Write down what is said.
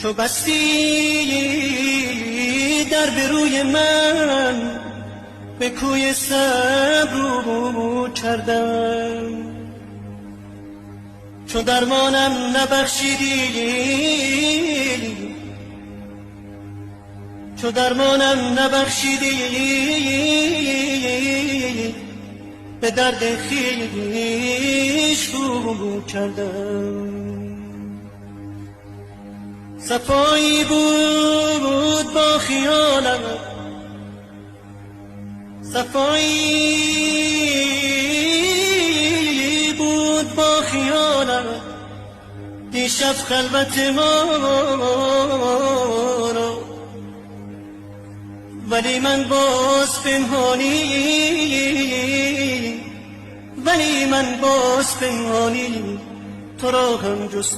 تو بستی در به روی من، به کوی صبر رو کردم. چو درمانم نبخشیدی، به درد خویش رو کردم. صفایی بود با خیالم، دیشب خلوت ما را، ولی من باز پنهانی تو را هم جست